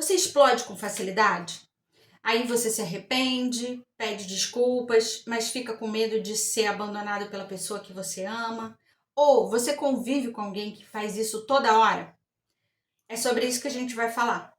Você explode com facilidade? Aí você se arrepende, pede desculpas, mas fica com medo de ser abandonado pela pessoa que você ama? Ou você convive com alguém que faz isso toda hora? É sobre isso que a gente vai falar.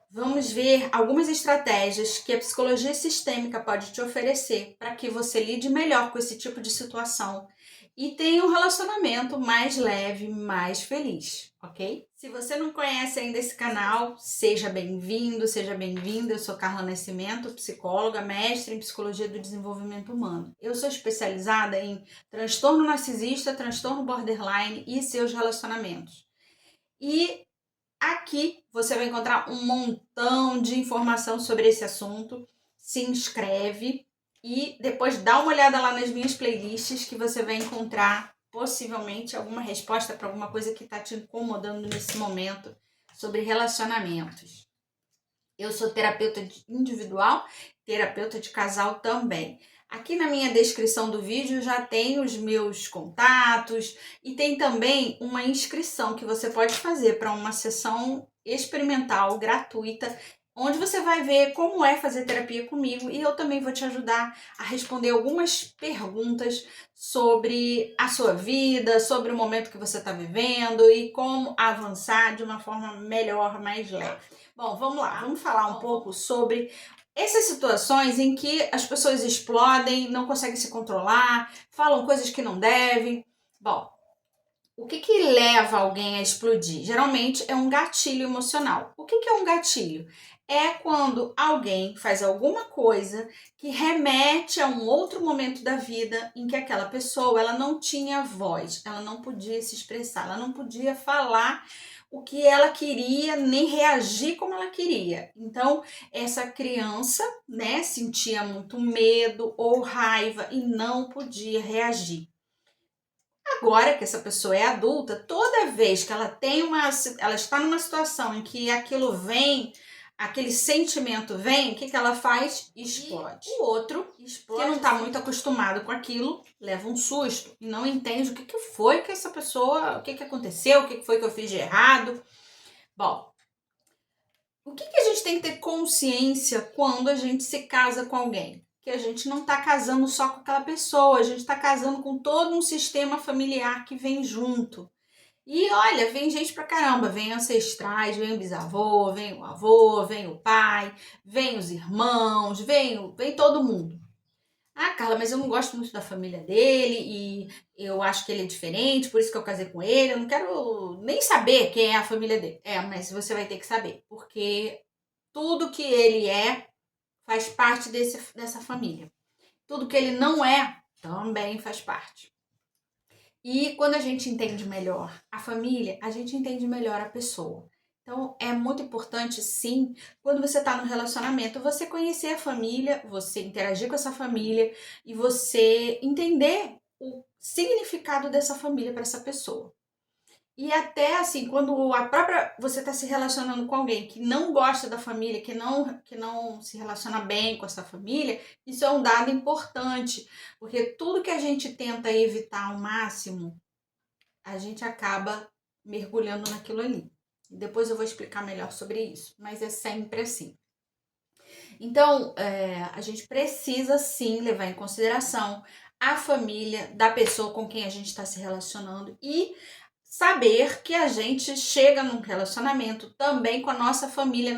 Vamos ver algumas estratégias que a psicologia sistêmica pode te oferecer para que você lide melhor com esse tipo de situação e tenha um relacionamento mais leve, mais feliz, ok? Se você não conhece ainda esse canal, seja bem-vindo, seja bem-vinda. Eu sou Carla Nascimento, psicóloga, mestre em psicologia do desenvolvimento humano. Eu sou especializada em transtorno narcisista, transtorno borderline e seus relacionamentos. E aqui você vai encontrar um montão de informação sobre esse assunto. Se inscreve e depois dá uma olhada lá nas minhas playlists que você vai encontrar possivelmente alguma resposta para alguma coisa que está te incomodando nesse momento sobre relacionamentos. Eu sou terapeuta individual, terapeuta de casal também. Aqui na minha descrição do vídeo já tem os meus contatos e tem também uma inscrição que você pode fazer para uma sessão experimental gratuita, onde você vai ver como é fazer terapia comigo e eu também vou te ajudar a responder algumas perguntas sobre a sua vida, sobre o momento que você está vivendo e como avançar de uma forma melhor, mais leve. Bom, vamos lá, vamos falar um pouco sobre essas situações em que as pessoas explodem, não conseguem se controlar, falam coisas que não devem. Bom, o que leva alguém a explodir? Geralmente é um gatilho emocional. O que é um gatilho? É quando alguém faz alguma coisa que remete a um outro momento da vida em que aquela pessoa ela não tinha voz, ela não podia se expressar, ela não podia falar o que ela queria, nem reagir como ela queria. Então, essa criança, né, sentia muito medo ou raiva e não podia reagir. Agora que essa pessoa é adulta, toda vez que ela está numa situação em que aquilo vem, aquele sentimento vem, o que ela faz? Explode. E o outro, explode, que não está muito acostumado com aquilo, leva um susto e não entende o que foi que essa pessoa, o que aconteceu, o que foi que eu fiz de errado. Bom, o que a gente tem que ter consciência quando a gente se casa com alguém? Que a gente não está casando só com aquela pessoa, a gente está casando com todo um sistema familiar que vem junto. E olha, vem gente pra caramba, vem ancestrais, vem o bisavô, vem o avô, vem o pai, vem os irmãos, vem todo mundo. Ah, Carla, mas eu não gosto muito da família dele e eu acho que ele é diferente, por isso que eu casei com ele. Eu não quero nem saber quem é a família dele. É, mas você vai ter que saber, porque tudo que ele é faz parte dessa família. Tudo que ele não é também faz parte. E quando a gente entende melhor a família, a gente entende melhor a pessoa. Então, é muito importante, sim, quando você está no relacionamento, você conhecer a família, você interagir com essa família e você entender o significado dessa família para essa pessoa. E até assim, quando você está se relacionando com alguém que não gosta da família, que não se relaciona bem com essa família, isso é um dado importante, porque tudo que a gente tenta evitar ao máximo, a gente acaba mergulhando naquilo ali. Depois eu vou explicar melhor sobre isso, mas é sempre assim. Então, a gente precisa sim levar em consideração a família da pessoa com quem a gente está se relacionando e saber que a gente chega num relacionamento também com a nossa família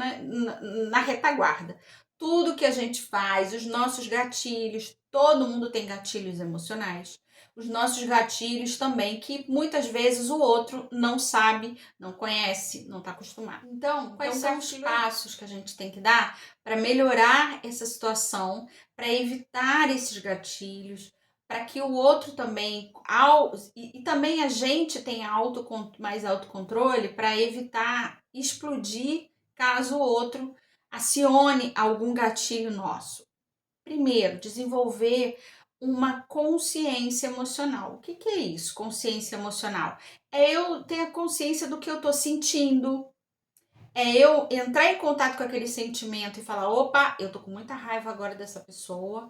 na retaguarda. Tudo que a gente faz, os nossos gatilhos, todo mundo tem gatilhos emocionais. Os nossos gatilhos também, que muitas vezes o outro não sabe, não conhece, não está acostumado. Então, quais são os passos que a gente tem que dar para melhorar essa situação, para evitar esses gatilhos, para que o outro também, e também a gente tenha mais autocontrole para evitar explodir caso o outro acione algum gatilho nosso. Primeiro, desenvolver uma consciência emocional. O que é isso, consciência emocional? É eu ter a consciência do que eu estou sentindo, é eu entrar em contato com aquele sentimento e falar, opa, eu tô com muita raiva agora dessa pessoa,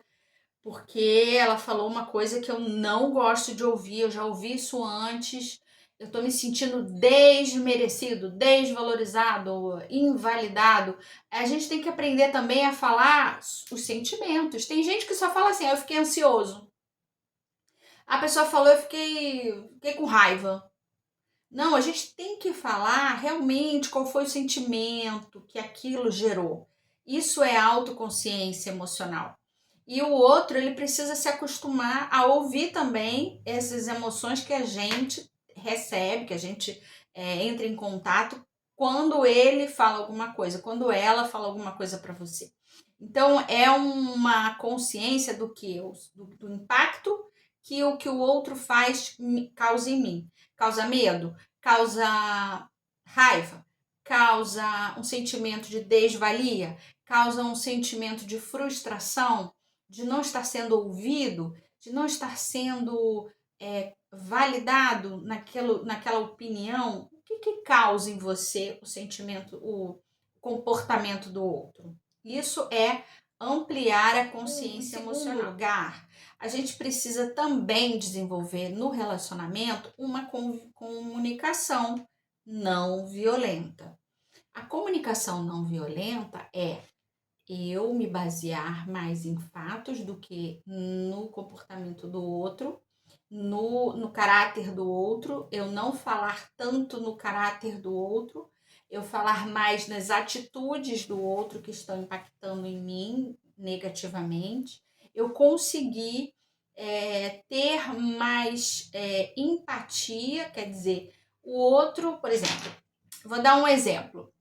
porque ela falou uma coisa que eu não gosto de ouvir, eu já ouvi isso antes eu tô me sentindo desmerecido, desvalorizado, invalidado. A gente tem que aprender também a falar os sentimentos. Tem gente que só fala assim, eu fiquei ansioso. A pessoa falou, eu fiquei com raiva. Não, a gente tem que falar realmente qual foi o sentimento que aquilo gerou. Isso é autoconsciência emocional. E o outro, ele precisa se acostumar a ouvir também essas emoções que a gente recebe, que a gente entra em contato quando ele fala alguma coisa, quando ela fala alguma coisa para você. Então, é uma consciência do impacto que o outro faz causa em mim. Causa medo, causa raiva, causa um sentimento de desvalia, causa um sentimento de frustração, de não estar sendo ouvido, de não estar sendo validado naquela opinião. O que causa em você o sentimento, o comportamento do outro? Isso é ampliar a consciência emocional. Em segundo lugar, a gente precisa também desenvolver no relacionamento uma comunicação não violenta. A comunicação não violenta é eu me basear mais em fatos do que no comportamento do outro, no caráter do outro, eu não falar tanto no caráter do outro, eu falar mais nas atitudes do outro que estão impactando em mim negativamente, eu conseguir ter mais empatia, quer dizer, o outro, por exemplo, vou dar um exemplo.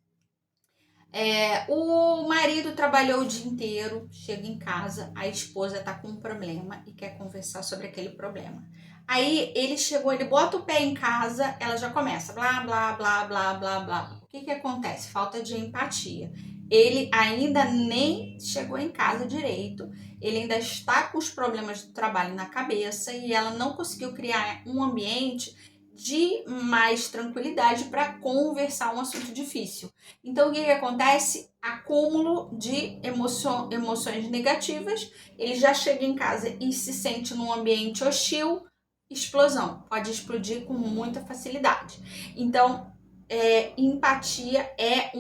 O marido trabalhou o dia inteiro, chega em casa, a esposa está com um problema e quer conversar sobre aquele problema. Aí ele chegou, ele bota o pé em casa, ela já começa, blá, blá, blá, blá, blá, blá. O que acontece? Falta de empatia. Ele ainda nem chegou em casa direito, ele ainda está com os problemas do trabalho na cabeça e ela não conseguiu criar um ambiente de mais tranquilidade para conversar um assunto difícil. Então, o que acontece? Acúmulo de emoções negativas, ele já chega em casa e se sente num ambiente hostil, explosão, pode explodir com muita facilidade. Então, empatia é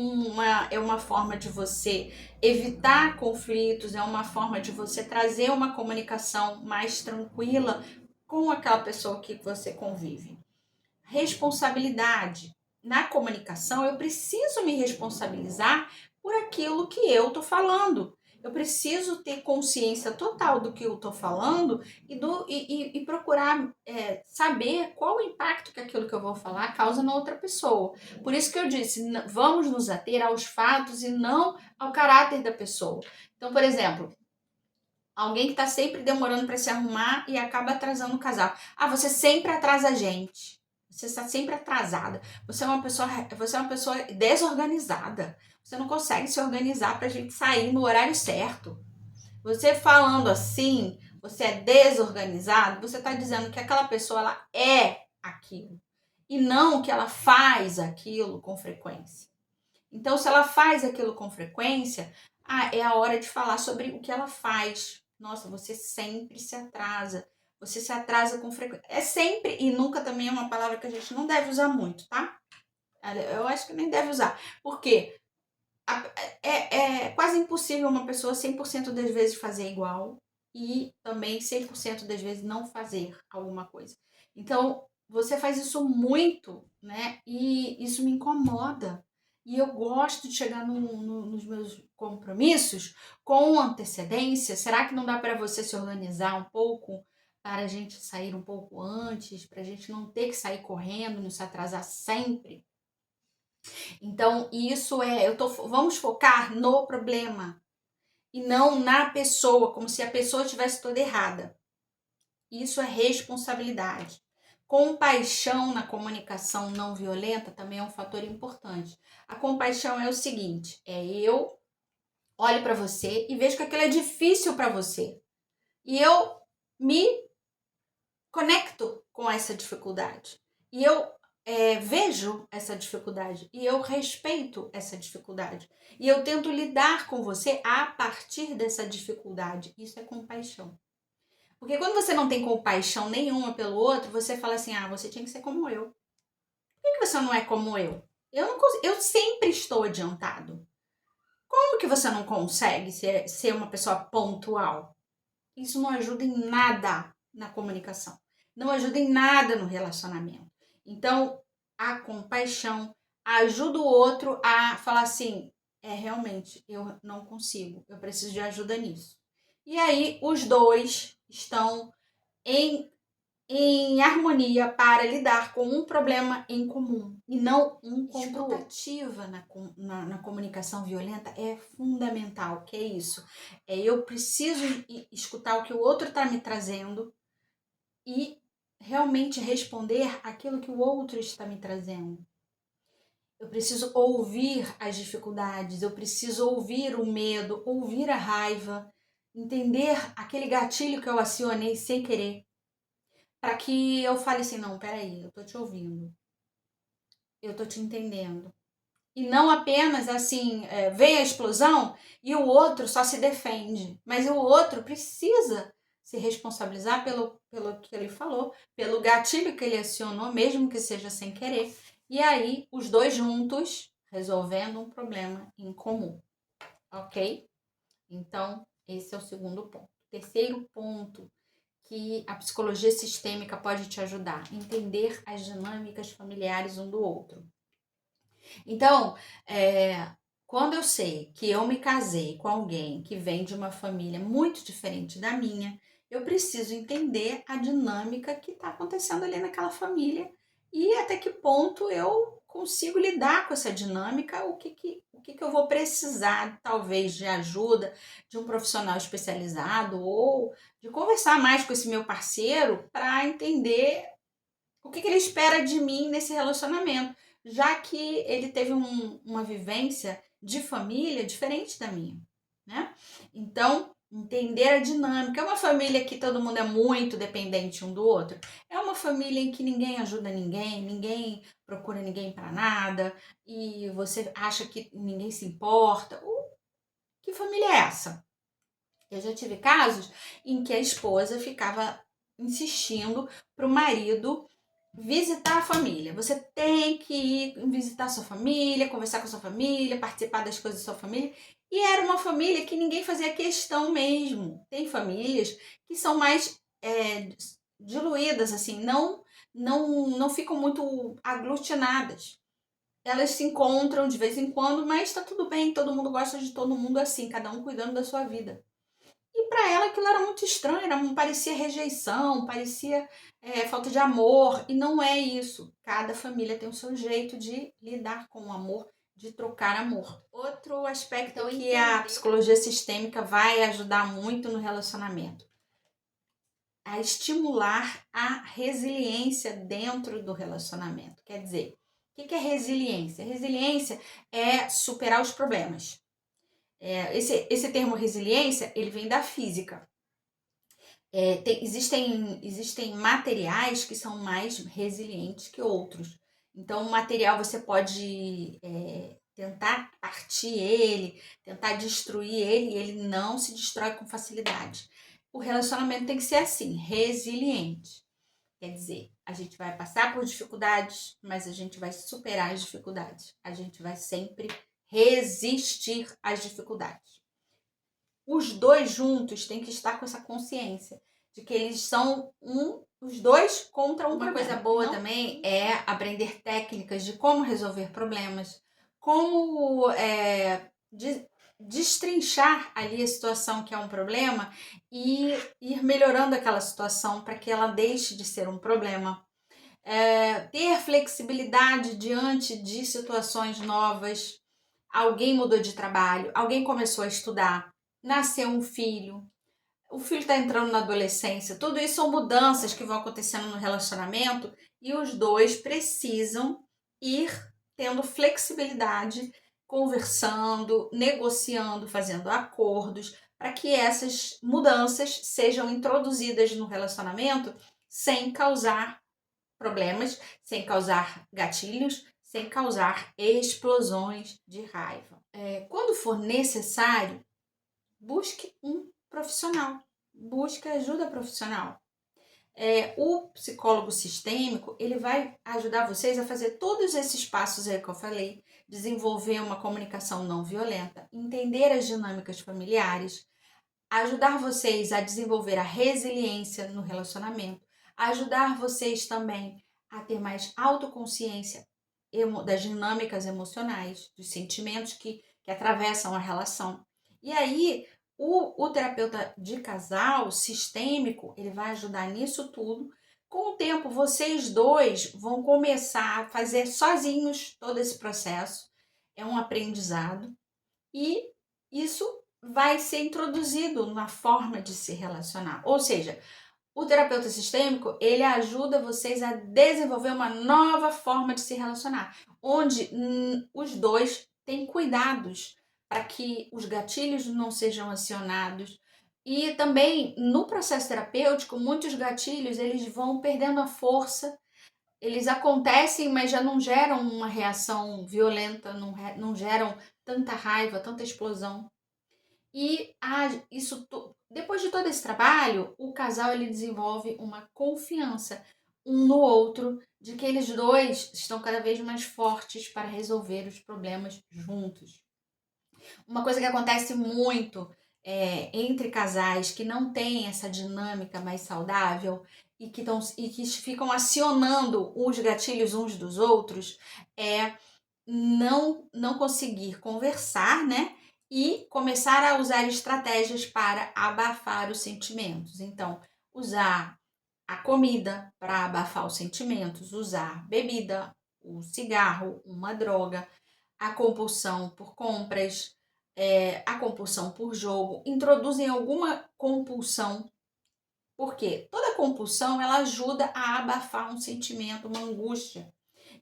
uma forma de você evitar conflitos, é uma forma de você trazer uma comunicação mais tranquila com aquela pessoa que você convive. Responsabilidade. Na comunicação, eu preciso me responsabilizar por aquilo que eu estou falando. Eu preciso ter consciência total do que eu estou falando e procurar saber qual o impacto que aquilo que eu vou falar causa na outra pessoa. Por isso que eu disse, vamos nos ater aos fatos e não ao caráter da pessoa. Então, por exemplo, alguém que está sempre demorando para se arrumar e acaba atrasando o casal. Ah, você sempre atrasa a gente. Você está sempre atrasada. Você é uma pessoa desorganizada. Você não consegue se organizar para a gente sair no horário certo. Você falando assim, você é desorganizado, você está dizendo que aquela pessoa ela é aquilo. E não que ela faz aquilo com frequência. Então, se ela faz aquilo com frequência, é a hora de falar sobre o que ela faz. Nossa, você sempre se atrasa. Você se atrasa com frequência. É sempre e nunca também é uma palavra que a gente não deve usar muito, tá? Eu acho que nem deve usar. Por quê? É quase impossível uma pessoa 100% das vezes fazer igual e também 100% das vezes não fazer alguma coisa. Então, você faz isso muito, né? E isso me incomoda. E eu gosto de chegar nos meus compromissos com antecedência. Será que não dá para você se organizar um pouco para a gente sair um pouco antes, para a gente não ter que sair correndo, não se atrasar sempre? Então, isso vamos focar no problema e não na pessoa, como se a pessoa estivesse toda errada. Isso é responsabilidade. Compaixão na comunicação não violenta também é um fator importante. A compaixão é o seguinte, eu olho para você e vejo que aquilo é difícil para você. E eu me conecto com essa dificuldade. E eu vejo essa dificuldade e eu respeito essa dificuldade. E eu tento lidar com você a partir dessa dificuldade. Isso é compaixão. Porque quando você não tem compaixão nenhuma pelo outro, você fala assim, você tinha que ser como eu. que você não é como eu? Eu sempre estou adiantado. Como que você não consegue ser uma pessoa pontual? Isso não ajuda em nada na comunicação. Não ajuda em nada no relacionamento. Então, a compaixão ajuda o outro a falar assim, realmente, eu não consigo, eu preciso de ajuda nisso. E aí, os dois estão em harmonia para lidar com um problema em comum e não um contra o outro. Escutativa na comunicação violenta é fundamental, que é isso. Eu preciso escutar o que o outro está me trazendo e realmente responder aquilo que o outro está me trazendo. Eu preciso ouvir as dificuldades, eu preciso ouvir o medo, ouvir a raiva, entender aquele gatilho que eu acionei sem querer, para que eu fale assim, não, peraí, eu tô te ouvindo, eu tô te entendendo. E não apenas assim, vem a explosão e o outro só se defende, mas o outro precisa se responsabilizar pelo que ele falou, pelo gatilho que ele acionou, mesmo que seja sem querer, e aí os dois juntos resolvendo um problema em comum, ok? Então, esse é o segundo ponto. Terceiro ponto que a psicologia sistêmica pode te ajudar, entender as dinâmicas familiares um do outro. Então, quando eu sei que eu me casei com alguém que vem de uma família muito diferente da minha, eu preciso entender a dinâmica que está acontecendo ali naquela família e até que ponto eu consigo lidar com essa dinâmica, o que eu vou precisar, talvez, de ajuda de um profissional especializado ou de conversar mais com esse meu parceiro para entender o que ele espera de mim nesse relacionamento, já que ele teve uma vivência de família diferente da minha, né? Então, entender a dinâmica. É uma família que todo mundo é muito dependente um do outro. É uma família em que ninguém ajuda ninguém, ninguém procura ninguém para nada, e você acha que ninguém se importa. Que família é essa? Eu já tive casos em que a esposa ficava insistindo para o marido visitar a família. Você tem que ir visitar a sua família, conversar com a sua família, participar das coisas da sua família. E era uma família que ninguém fazia questão mesmo. Tem famílias que são mais diluídas, assim, não ficam muito aglutinadas. Elas se encontram de vez em quando, mas está tudo bem, todo mundo gosta de todo mundo assim, cada um cuidando da sua vida. E para ela aquilo era muito estranho, parecia rejeição, parecia falta de amor, e não é isso. Cada família tem o seu jeito de lidar com o amor, de trocar amor. Outro aspecto então, que a psicologia sistêmica vai ajudar muito no relacionamento, a estimular a resiliência dentro do relacionamento. Quer dizer, o que é resiliência? Resiliência é superar os problemas. Esse termo resiliência, ele vem da física. Existem materiais que são mais resilientes que outros. Então, o material você pode tentar partir ele, tentar destruir ele, e ele não se destrói com facilidade. O relacionamento tem que ser assim, resiliente. Quer dizer, a gente vai passar por dificuldades, mas a gente vai superar as dificuldades. A gente vai sempre resistir às dificuldades. Os dois juntos têm que estar com essa consciência de que eles são os dois contra um problema. Uma coisa boa também é aprender técnicas de como resolver problemas, como destrinchar ali a situação que é um problema e ir melhorando aquela situação para que ela deixe de ser um problema. Ter flexibilidade diante de situações novas. Alguém mudou de trabalho, alguém começou a estudar, nasceu um filho, o filho está entrando na adolescência, tudo isso são mudanças que vão acontecendo no relacionamento e os dois precisam ir tendo flexibilidade, conversando, negociando, fazendo acordos, para que essas mudanças sejam introduzidas no relacionamento sem causar problemas, sem causar gatilhos, sem causar explosões de raiva. Quando for necessário, busque um profissional, busque ajuda profissional. O psicólogo sistêmico, ele vai ajudar vocês a fazer todos esses passos aí que eu falei, desenvolver uma comunicação não violenta, entender as dinâmicas familiares, ajudar vocês a desenvolver a resiliência no relacionamento, ajudar vocês também a ter mais autoconsciência das dinâmicas emocionais, dos sentimentos que atravessam a relação. E aí, o terapeuta de casal sistêmico, ele vai ajudar nisso tudo. Com o tempo, vocês dois vão começar a fazer sozinhos todo esse processo. É um aprendizado. E isso vai ser introduzido na forma de se relacionar. Ou seja, o terapeuta sistêmico, ele ajuda vocês a desenvolver uma nova forma de se relacionar, onde os dois têm cuidados para que os gatilhos não sejam acionados. E também no processo terapêutico, muitos gatilhos eles vão perdendo a força, eles acontecem, mas já não geram uma reação violenta, não geram tanta raiva, tanta explosão. E depois de todo esse trabalho, o casal ele desenvolve uma confiança um no outro, de que eles dois estão cada vez mais fortes para resolver os problemas juntos. Uma coisa que acontece muito entre casais que não têm essa dinâmica mais saudável e que ficam acionando os gatilhos uns dos outros é não conseguir conversar, né? E começar a usar estratégias para abafar os sentimentos. Então, usar a comida para abafar os sentimentos, usar bebida, o cigarro, uma droga, a compulsão por compras, a compulsão por jogo, introduzem alguma compulsão, porque toda compulsão ela ajuda a abafar um sentimento, uma angústia.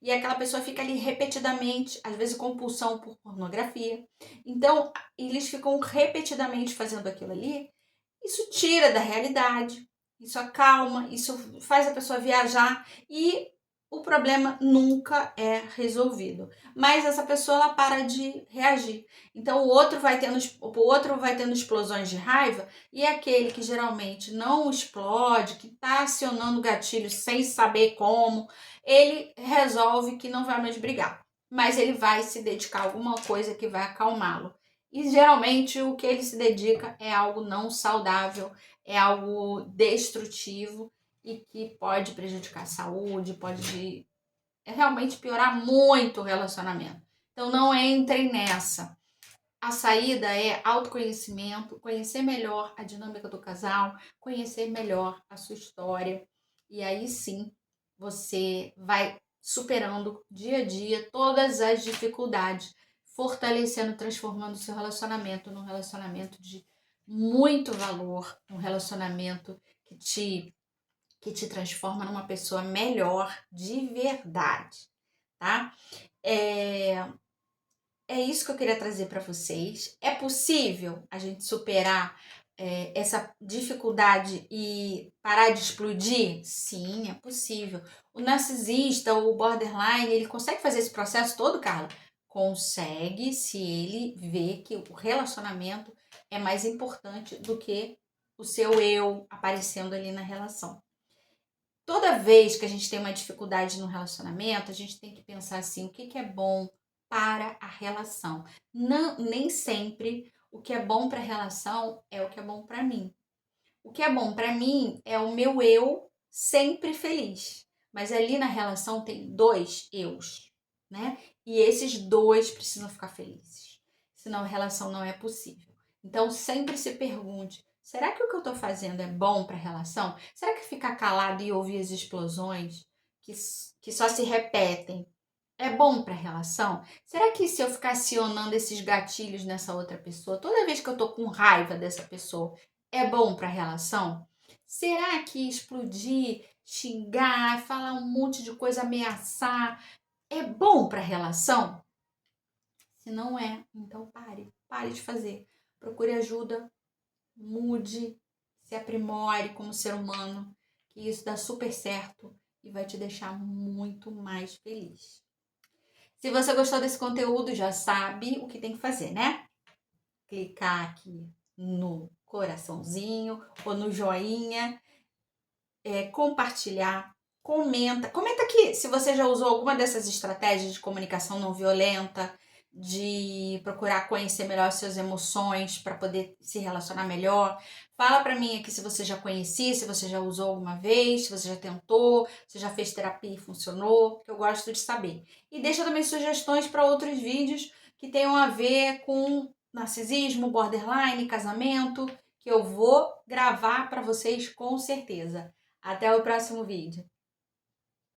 E aquela pessoa fica ali repetidamente, às vezes compulsão por pornografia. Então, eles ficam repetidamente fazendo aquilo ali. Isso tira da realidade, isso acalma, isso faz a pessoa viajar e o problema nunca é resolvido. Mas essa pessoa ela para de reagir. Então o outro vai tendo explosões de raiva e aquele que geralmente não explode, que está acionando o gatilho sem saber como, ele resolve que não vai mais brigar. Mas ele vai se dedicar a alguma coisa que vai acalmá-lo. E geralmente o que ele se dedica é algo não saudável, é algo destrutivo e que pode prejudicar a saúde, pode realmente piorar muito o relacionamento. Então não entrem nessa. A saída é autoconhecimento, conhecer melhor a dinâmica do casal, conhecer melhor a sua história. E aí sim você vai superando dia a dia todas as dificuldades, fortalecendo, transformando o seu relacionamento num relacionamento de muito valor, um relacionamento que te transforma numa pessoa melhor de verdade, tá? É isso que eu queria trazer para vocês. É possível a gente superar essa dificuldade e parar de explodir? Sim, é possível. O narcisista, o borderline, ele consegue fazer esse processo todo, Carla? Consegue, se ele vê que o relacionamento é mais importante do que o seu eu aparecendo ali na relação. Toda vez que a gente tem uma dificuldade no relacionamento, a gente tem que pensar assim, o que é bom para a relação. Não, nem sempre o que é bom para a relação é o que é bom para mim. O que é bom para mim é o meu eu sempre feliz. Mas ali na relação tem dois eus, né? E esses dois precisam ficar felizes. Senão a relação não é possível. Então sempre se pergunte: será que o que eu estou fazendo é bom para a relação? Será que ficar calado e ouvir as explosões que só se repetem é bom para a relação? Será que se eu ficar acionando esses gatilhos nessa outra pessoa, toda vez que eu tô com raiva dessa pessoa, é bom para a relação? Será que explodir, xingar, falar um monte de coisa, ameaçar, é bom para a relação? Se não é, então pare de fazer. Procure ajuda, mude, se aprimore como ser humano, que isso dá super certo e vai te deixar muito mais feliz. Se você gostou desse conteúdo, já sabe o que tem que fazer, né? Clicar aqui no coraçãozinho ou no joinha compartilhar, comenta aqui se você já usou alguma dessas estratégias de comunicação não violenta, de procurar conhecer melhor suas emoções para poder se relacionar melhor. Fala para mim aqui se você já conhecia, se você já usou alguma vez, se você já tentou, se já fez terapia e funcionou, que eu gosto de saber. E deixa também sugestões para outros vídeos que tenham a ver com narcisismo, borderline, casamento, que eu vou gravar para vocês com certeza. Até o próximo vídeo.